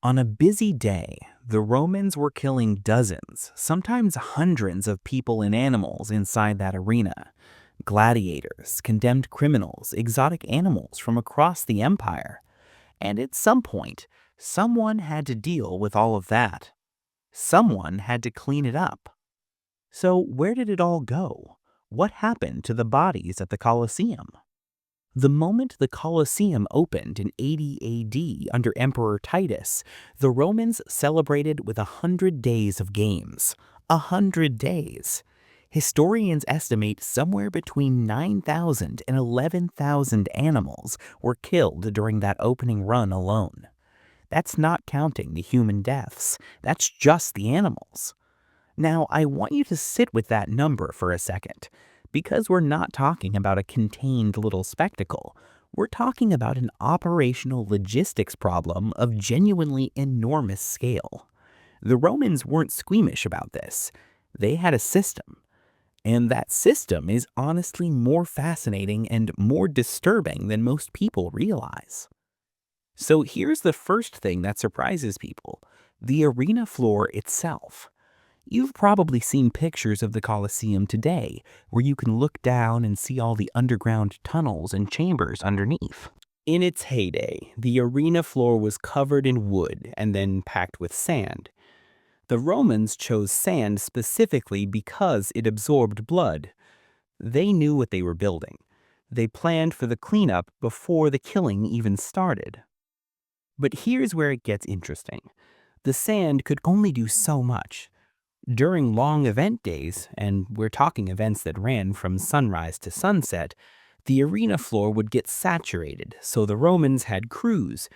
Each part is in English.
On a busy day, the Romans were killing dozens, sometimes hundreds of people and animals inside that arena. Gladiators, condemned criminals, exotic animals from across the empire. And at some point, someone had to deal with all of that. Someone had to clean it up. So where did it all go? What happened to the bodies at the Colosseum? The moment the Colosseum opened in 80 AD under Emperor Titus, the Romans celebrated with 100 days of games. 100 days. Historians estimate somewhere between 9,000 and 11,000 animals were killed during that opening run alone. That's not counting the human deaths. That's just the animals. Now, I want you to sit with that number for a second, because we're not talking about a contained little spectacle. We're talking about an operational logistics problem of genuinely enormous scale. The Romans weren't squeamish about this. They had a system. And that system is honestly more fascinating and more disturbing than most people realize. So here's the first thing that surprises people: the arena floor itself. You've probably seen pictures of the Colosseum today, where you can look down and see all the underground tunnels and chambers underneath. In its heyday, the arena floor was covered in wood and then packed with sand. The Romans chose sand specifically because it absorbed blood. They knew what they were building. They planned for the cleanup before the killing even started. But here's where it gets interesting. The sand could only do so much. During long event days, and we're talking events that ran from sunrise to sunset, the arena floor would get saturated, so the Romans had crews,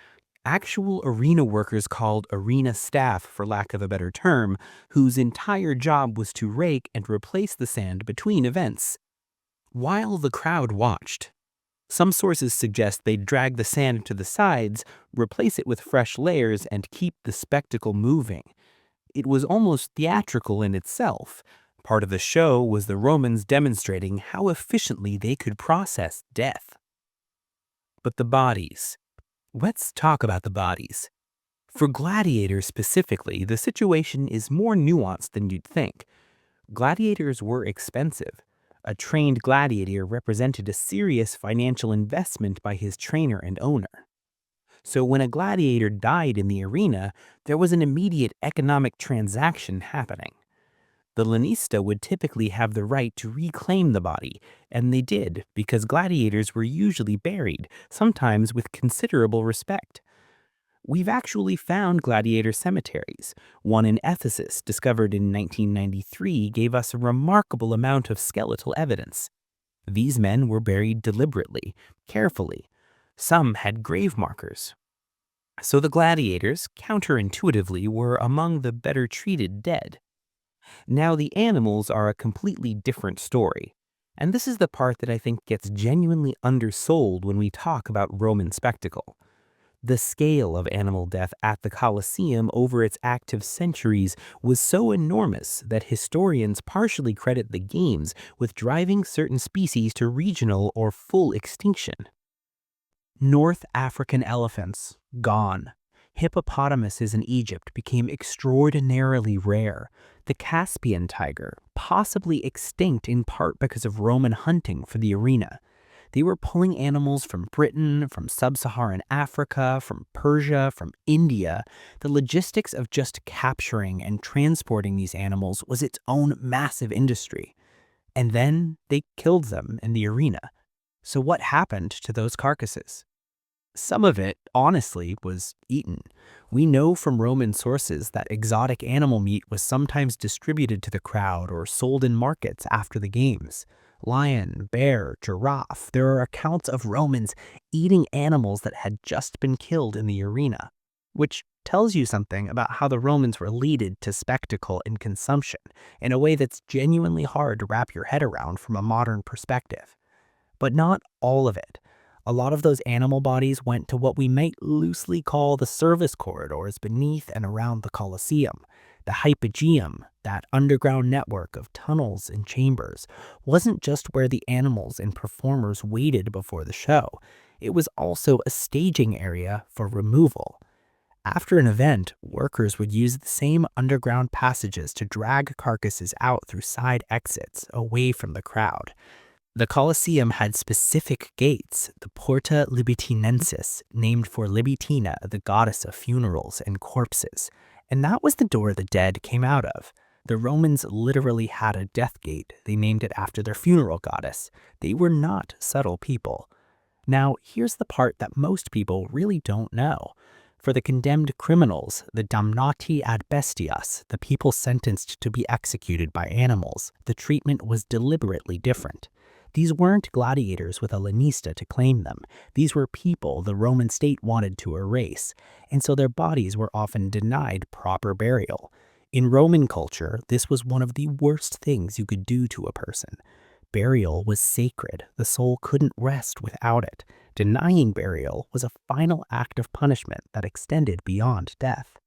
actual arena workers called arena staff for lack of a better term, whose entire job was to rake and replace the sand between events. While the crowd watched, some sources suggest they'd drag the sand to the sides, replace it with fresh layers, and keep the spectacle moving. It was almost theatrical in itself. Part of the show was the Romans demonstrating how efficiently they could process death. But the bodies. Let's talk about the bodies. For gladiators specifically, the situation is more nuanced than you'd think. Gladiators were expensive. A trained gladiator represented a serious financial investment by his trainer and owner. So when a gladiator died in the arena, there was an immediate economic transaction happening. The lanista would typically have the right to reclaim the body, and they did because gladiators were usually buried, sometimes with considerable respect. We've actually found gladiator cemeteries. One in Ephesus, discovered in 1993, gave us a remarkable amount of skeletal evidence. These men were buried deliberately, carefully. Some had grave markers. So the gladiators, counterintuitively, were among the better treated dead. Now the animals are a completely different story. And this is the part that I think gets genuinely undersold when we talk about Roman spectacle. The scale of animal death at the Colosseum over its active centuries was so enormous that historians partially credit the games with driving certain species to regional or full extinction. North African elephants, gone. Hippopotamuses in Egypt became extraordinarily rare. The Caspian tiger, possibly extinct in part because of Roman hunting for the arena. They were pulling animals from Britain, from sub-Saharan Africa, from Persia, from India. The logistics of just capturing and transporting these animals was its own massive industry. And then they killed them in the arena. So what happened to those carcasses? Some of it, honestly, was eaten. We know from Roman sources that exotic animal meat was sometimes distributed to the crowd or sold in markets after the games. Lion, bear, giraffe. There are accounts of Romans eating animals that had just been killed in the arena, which tells you something about how the Romans related to spectacle and consumption in a way that's genuinely hard to wrap your head around from a modern perspective. But not all of it. A lot of those animal bodies went to what we might loosely call the service corridors beneath and around the Colosseum. The hypogeum, that underground network of tunnels and chambers, wasn't just where the animals and performers waited before the show. It was also a staging area for removal. After an event, workers would use the same underground passages to drag carcasses out through side exits away from the crowd. The Colosseum had specific gates, the Porta Libitinensis, named for Libitina, the goddess of funerals and corpses, and that was the door the dead came out of. The Romans literally had a death gate. They named it after their funeral goddess. They were not subtle people. Now, here's the part that most people really don't know. For the condemned criminals, the damnati ad bestias, the people sentenced to be executed by animals, the treatment was deliberately different. These weren't gladiators with a lanista to claim them. These were people the Roman state wanted to erase, and so their bodies were often denied proper burial. In Roman culture, this was one of the worst things you could do to a person. Burial was sacred. The soul couldn't rest without it. Denying burial was a final act of punishment that extended beyond death.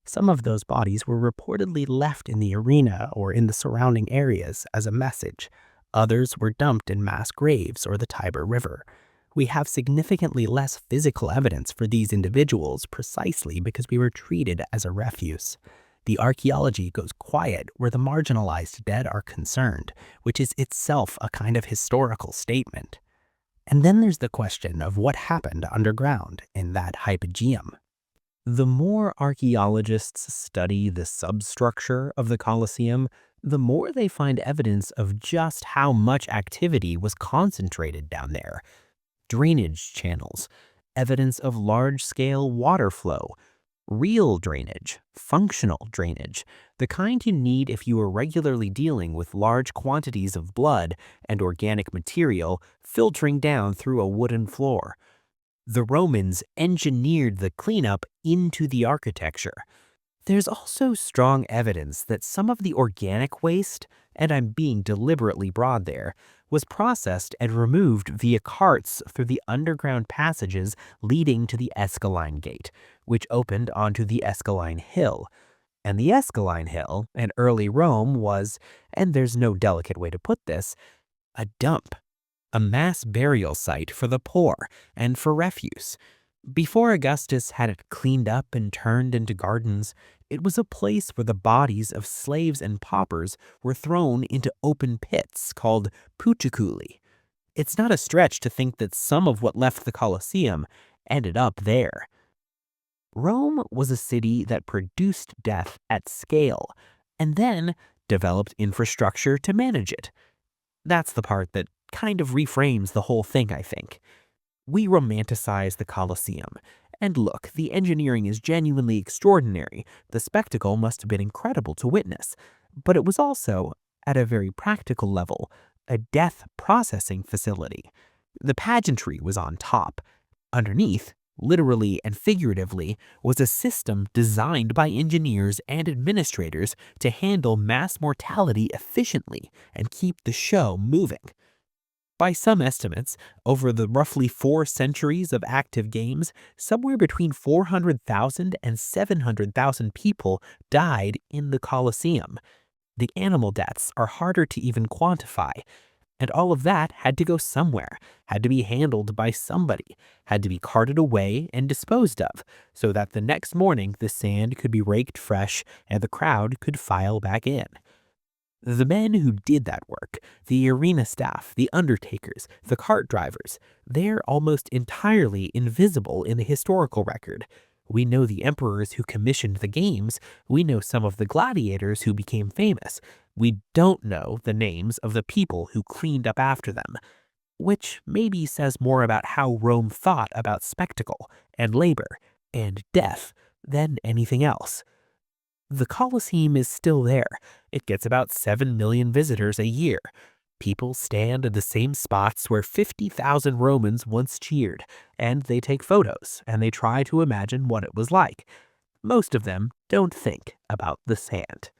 Some of those bodies were reportedly left in the arena or in the surrounding areas as a message. Others were dumped in mass graves or the Tiber River. We have significantly less physical evidence for these individuals precisely because we were treated as a refuse. The archaeology goes quiet where the marginalized dead are concerned, which is itself a kind of historical statement. And then there's the question of what happened underground in that hypogeum. The more archaeologists study the substructure of the Colosseum, the more they find evidence of just how much activity was concentrated down there. Drainage channels, evidence of large-scale water flow, real drainage, functional drainage, the kind you need if you are regularly dealing with large quantities of blood and organic material filtering down through a wooden floor. The Romans engineered the cleanup into the architecture. There's also strong evidence that some of the organic waste, and I'm being deliberately broad there, was processed and removed via carts through the underground passages leading to the Escaline Gate, which opened onto the Escaline Hill. And the Escaline Hill in early Rome was, and there's no delicate way to put this, a dump, a mass burial site for the poor and for refuse. Before Augustus had it cleaned up and turned into gardens, it was a place where the bodies of slaves and paupers were thrown into open pits called puticuli. It's not a stretch to think that some of what left the Colosseum ended up there. Rome was a city that produced death at scale and then developed infrastructure to manage it. That's the part that kind of reframes the whole thing, I think. We romanticize the Colosseum. And look, the engineering is genuinely extraordinary. The spectacle must have been incredible to witness. But it was also, at a very practical level, a death processing facility. The pageantry was on top. Underneath, literally and figuratively, was a system designed by engineers and administrators to handle mass mortality efficiently and keep the show moving. By some estimates, over the roughly 4 centuries of active games, somewhere between 400,000 and 700,000 people died in the Colosseum. The animal deaths are harder to even quantify, and all of that had to go somewhere, had to be handled by somebody, had to be carted away and disposed of, so that the next morning the sand could be raked fresh and the crowd could file back in. The men who did that work, the arena staff, the undertakers, the cart drivers, they're almost entirely invisible in the historical record. We know the emperors who commissioned the games. We know some of the gladiators who became famous. We don't know the names of the people who cleaned up after them, which maybe says more about how Rome thought about spectacle and labor and death than anything else. The Colosseum is still there. It gets about 7 million visitors a year. People stand in the same spots where 50,000 Romans once cheered, and they take photos, and they try to imagine what it was like. Most of them don't think about the sand.